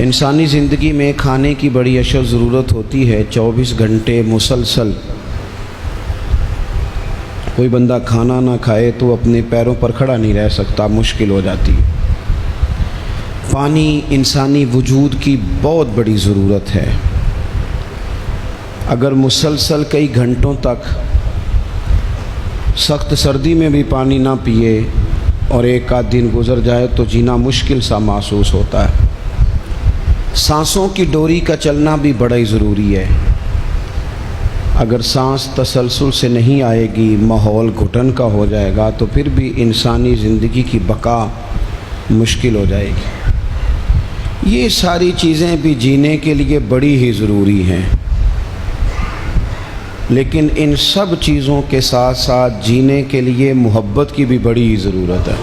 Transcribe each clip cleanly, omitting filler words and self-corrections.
انسانی زندگی میں کھانے کی بڑی اشد ضرورت ہوتی ہے۔ 24 گھنٹے مسلسل کوئی بندہ کھانا نہ کھائے تو اپنے پیروں پر کھڑا نہیں رہ سکتا، مشکل ہو جاتی ہے۔ پانی انسانی وجود کی بہت بڑی ضرورت ہے۔ اگر مسلسل کئی گھنٹوں تک سخت سردی میں بھی پانی نہ پیے اور ایک آدھ دن گزر جائے تو جینا مشکل سا محسوس ہوتا ہے۔ سانسوں کی ڈوری کا چلنا بھی بڑا ہی ضروری ہے۔ اگر سانس تسلسل سے نہیں آئے گی، ماحول گھٹن کا ہو جائے گا تو پھر بھی انسانی زندگی کی بقا مشکل ہو جائے گی۔ یہ ساری چیزیں بھی جینے کے لیے بڑی ہی ضروری ہیں، لیکن ان سب چیزوں کے ساتھ ساتھ جینے کے لیے محبت کی بھی بڑی ہی ضرورت ہے۔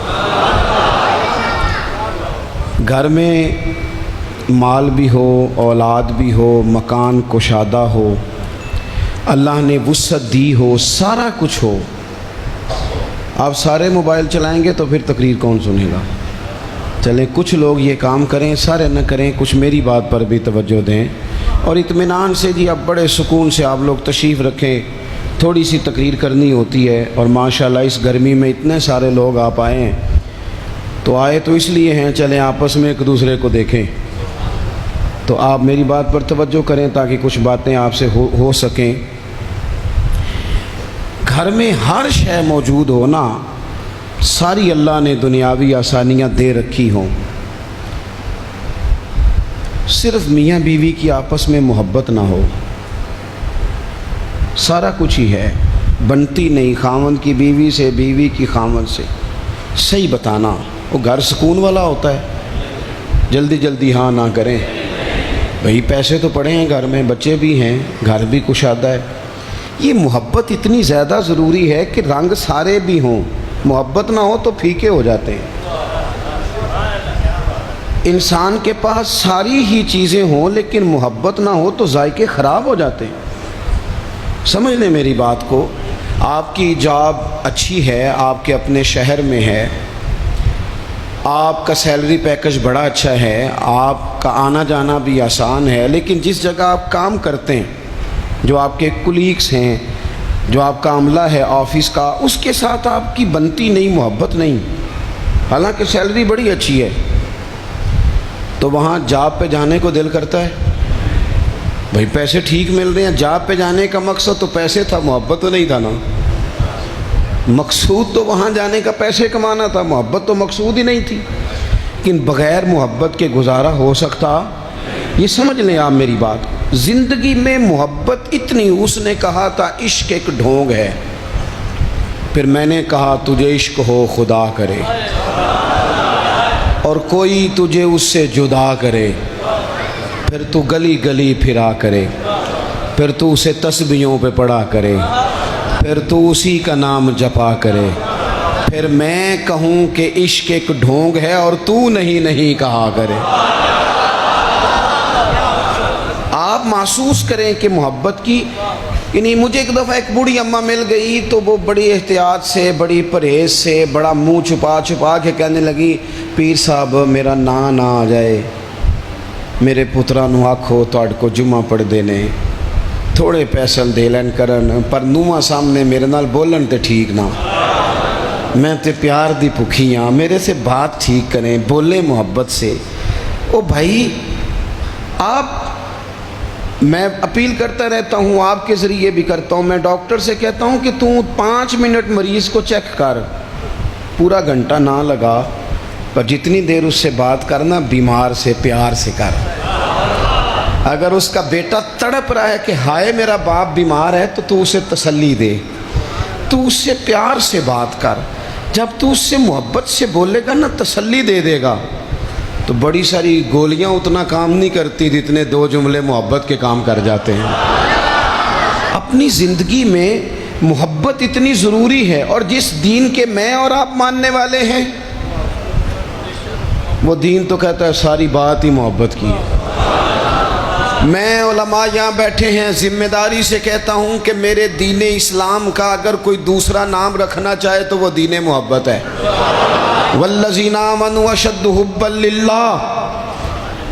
گھر میں مال بھی ہو، اولاد بھی ہو، مکان کشادہ ہو، اللہ نے وسعت دی ہو، سارا کچھ ہو، آپ سارے موبائل چلائیں گے تو پھر تقریر کون سنے گا؟ چلیں کچھ لوگ یہ کام کریں، سارے نہ کریں، کچھ میری بات پر بھی توجہ دیں اور اطمینان سے جی اب بڑے سکون سے آپ لوگ تشریف رکھیں۔ تھوڑی سی تقریر کرنی ہوتی ہے اور ماشاءاللہ اس گرمی میں اتنے سارے لوگ آپ آئے ہیں، تو آئے تو اس لیے ہیں چلیں آپس میں ایک دوسرے کو دیکھیں۔ تو آپ میری بات پر توجہ کریں تاکہ کچھ باتیں آپ سے ہو سکیں۔ گھر میں ہر شے موجود ہو نا، ساری اللہ نے دنیاوی آسانیاں دے رکھی ہوں، صرف میاں بیوی کی آپس میں محبت نہ ہو، سارا کچھ ہی ہے، بنتی نہیں خاوند کی بیوی سے، بیوی کی خاوند سے۔ صحیح بتانا، وہ گھر سکون والا ہوتا ہے۔ جلدی جلدی ہاں نہ کریں بھئی، پیسے تو پڑے ہیں گھر میں، بچے بھی ہیں، گھر بھی کشادہ ہے۔ یہ محبت اتنی زیادہ ضروری ہے کہ رنگ سارے بھی ہوں، محبت نہ ہو تو پھیکے ہو جاتے ہیں۔ انسان کے پاس ساری ہی چیزیں ہوں لیکن محبت نہ ہو تو ذائقے خراب ہو جاتے ہیں۔ سمجھ لیں میری بات کو، آپ کی جاب اچھی ہے، آپ کے اپنے شہر میں ہے، آپ کا سیلری پیکج بڑا اچھا ہے، آپ کا آنا جانا بھی آسان ہے، لیکن جس جگہ آپ کام کرتے ہیں، جو آپ کے کولیگس ہیں، جو آپ کا عملہ ہے آفس کا، اس کے ساتھ آپ کی بنتی نہیں، محبت نہیں، حالانکہ سیلری بڑی اچھی ہے، تو وہاں جاب پہ جانے کو دل کرتا ہے؟ بھئی پیسے ٹھیک مل رہے ہیں، جاب پہ جانے کا مقصد تو پیسے تھا، محبت تو نہیں تھا نا۔ مقصود تو وہاں جانے کا پیسے کمانا تھا، محبت تو مقصود ہی نہیں تھی۔ لیکن بغیر محبت کے گزارا ہو سکتا؟ یہ سمجھ لیں آپ میری بات، زندگی میں محبت اتنی، اس نے کہا تھا عشق ایک ڈھونگ ہے، پھر میں نے کہا تجھے عشق ہو خدا کرے اور کوئی تجھے اس سے جدا کرے، پھر تو گلی گلی پھرا کرے، پھر تو اسے تسبیحوں پہ پڑھا کرے، پھر تو اسی کا نام جپا کرے، پھر میں کہوں کہ عشق ایک ڈھونگ ہے اور تو نہیں کہا کرے۔ آپ محسوس کریں کہ محبت کی، یعنی مجھے ایک دفعہ ایک بوڑھی اماں مل گئی تو وہ بڑی احتیاط سے، بڑی پرہیز سے، بڑا منہ چھپا کے کہنے لگی، پیر صاحب میرا نا نہ آ جائے، میرے پترا نو آکھو تہاڈے کو جمعہ پڑھ دینے، تھوڑے پیسل دے لین کرن، پر نواں سامنے میرے نال بولن تے ٹھیک نہ، میں تے پیار دی بھکھی ہاں، میرے سے بات ٹھیک کریں، بولے محبت سے۔ او بھائی، میں اپیل کرتا رہتا ہوں، آپ کے ذریعے بھی کرتا ہوں، میں ڈاکٹر سے کہتا ہوں کہ تو 5 منٹ مریض کو چیک کر، پورا گھنٹہ نہ لگا، پر جتنی دیر اس سے بات کرنا، بیمار سے پیار سے کر۔ اگر اس کا بیٹا تڑپ رہا ہے کہ ہائے میرا باپ بیمار ہے، تو اسے تسلی دے، تو اس سے پیار سے بات کر۔ جب تو اس سے محبت سے بولے گا نا، تسلی دے گا، تو بڑی ساری گولیاں اتنا کام نہیں کرتی جتنے 2 جملے محبت کے کام کر جاتے ہیں۔ اپنی زندگی میں محبت اتنی ضروری ہے، اور جس دین کے میں اور آپ ماننے والے ہیں، وہ دین تو کہتا ہے ساری بات ہی محبت کی ہے۔ میں علماء یہاں بیٹھے ہیں، ذمہ داری سے کہتا ہوں کہ میرے دین اسلام کا اگر کوئی دوسرا نام رکھنا چاہے تو وہ دین محبت ہے۔ والذین آمنوا اشد حبا للہ،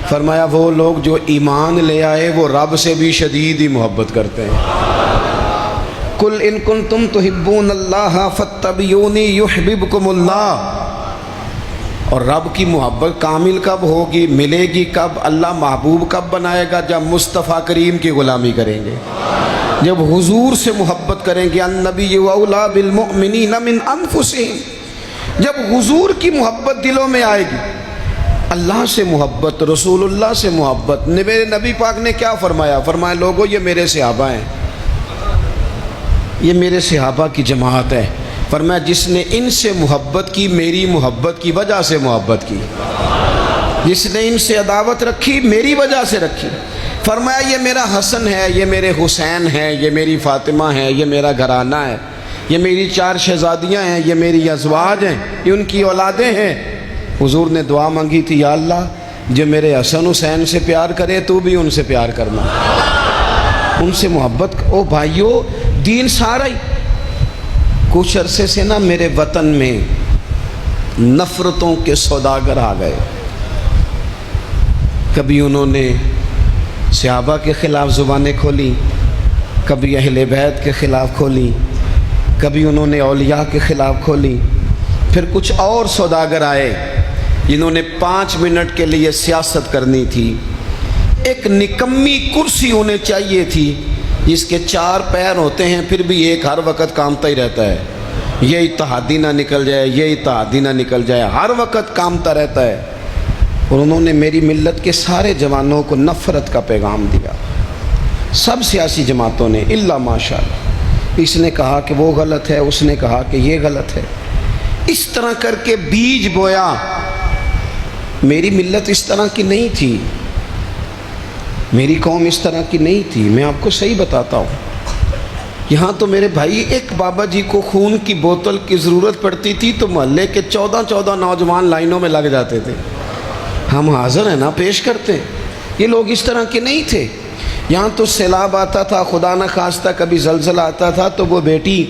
فرمایا وہ لوگ جو ایمان لے آئے وہ رب سے بھی شدید ہی محبت کرتے ہیں۔ قل ان کنتم تحبون اللہ فاتبعونی یحببکم اللہ۔ اور رب کی محبت کامل کب ہوگی، ملے گی کب، اللہ محبوب کب بنائے گا؟ جب مصطفیٰ کریم کی غلامی کریں گے، جب حضور سے محبت کریں گے۔ النبی اولیٰ بالمؤمنین من انفسہم، جب حضور کی محبت دلوں میں آئے گی، اللہ سے محبت، رسول اللہ سے محبت۔ میرے نبی پاک نے کیا فرمایا؟ فرمایا لوگو یہ میرے صحابہ ہیں، یہ میرے صحابہ کی جماعت ہے۔ فرمایا جس نے ان سے محبت کی میری محبت کی وجہ سے محبت کی، جس نے ان سے عداوت رکھی میری وجہ سے رکھی۔ فرمایا یہ میرا حسن ہے، یہ میرے حسین ہیں، یہ میری فاطمہ ہے، یہ میرا گھرانہ ہے، یہ میری 4 شہزادیاں ہیں، یہ میری ازواج ہیں، یہ ان کی اولادیں ہیں۔ حضور نے دعا مانگی تھی، یا اللہ جو میرے حسن حسین سے پیار کرے تو بھی ان سے پیار کرنا، ان سے محبت۔ او بھائیو، دین سارا ہی۔ کچھ عرصے سے نا میرے وطن میں نفرتوں کے سوداگر آ گئے۔ کبھی انہوں نے صحابہ کے خلاف زبانیں کھولی، کبھی اہل بیت کے خلاف کھولی، کبھی انہوں نے اولیاء کے خلاف کھولی۔ پھر کچھ اور سوداگر آئے جنہوں نے 5 منٹ کے لیے سیاست کرنی تھی۔ ایک نکمی کرسی انہیں چاہیے تھی جس کے 4 پیر ہوتے ہیں پھر بھی ایک ہر وقت کامتا ہی رہتا ہے، یہ اتحادی نہ نکل جائے، یہ اتحادی نہ نکل جائے، ہر وقت کامتا رہتا ہے۔ اور انہوں نے میری ملت کے سارے جوانوں کو نفرت کا پیغام دیا، سب سیاسی جماعتوں نے، الا ماشاءاللہ۔ اس نے کہا کہ وہ غلط ہے، اس نے کہا کہ یہ غلط ہے، اس طرح کر کے بیج بویا۔ میری ملت اس طرح کی نہیں تھی، میری قوم اس طرح کی نہیں تھی، میں آپ کو صحیح بتاتا ہوں۔ یہاں تو میرے بھائی ایک بابا جی کو خون کی بوتل کی ضرورت پڑتی تھی تو محلے کے 14 نوجوان لائنوں میں لگ جاتے تھے۔ ہم حاضر ہیں نا، پیش کرتے ہیں۔ یہ لوگ اس طرح کے نہیں تھے۔ یہاں تو سیلاب آتا تھا، خدا نہ خواستہ کبھی زلزلہ آتا تھا تو وہ بیٹی،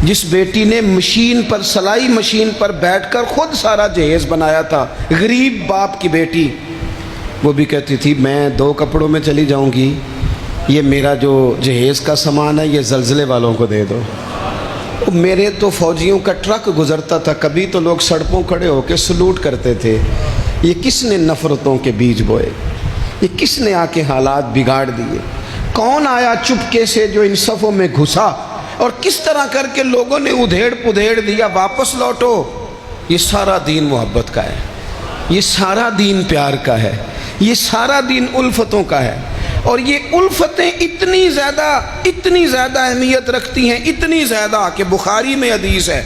جس بیٹی نے مشین پر، سلائی مشین پر بیٹھ کر خود سارا جہیز بنایا تھا، غریب باپ کی بیٹی، وہ بھی کہتی تھی میں 2 کپڑوں میں چلی جاؤں گی، یہ میرا جو جہیز کا سامان ہے یہ زلزلے والوں کو دے دو۔ میرے تو فوجیوں کا ٹرک گزرتا تھا، کبھی تو لوگ سڑکوں کھڑے ہو کے سلوٹ کرتے تھے۔ یہ کس نے نفرتوں کے بیج بوئے؟ یہ کس نے آ کے حالات بگاڑ دیے؟ کون آیا چپکے سے جو ان صفوں میں گھسا اور کس طرح کر کے لوگوں نے ادھیڑ پدھیڑ دیا، واپس لوٹو۔ یہ سارا دین محبت کا ہے، یہ سارا دین پیار کا ہے، یہ سارا دین الفتوں کا ہے۔ اور یہ الفتیں اتنی زیادہ اہمیت رکھتی ہیں، اتنی زیادہ کہ بخاری میں حدیث ہے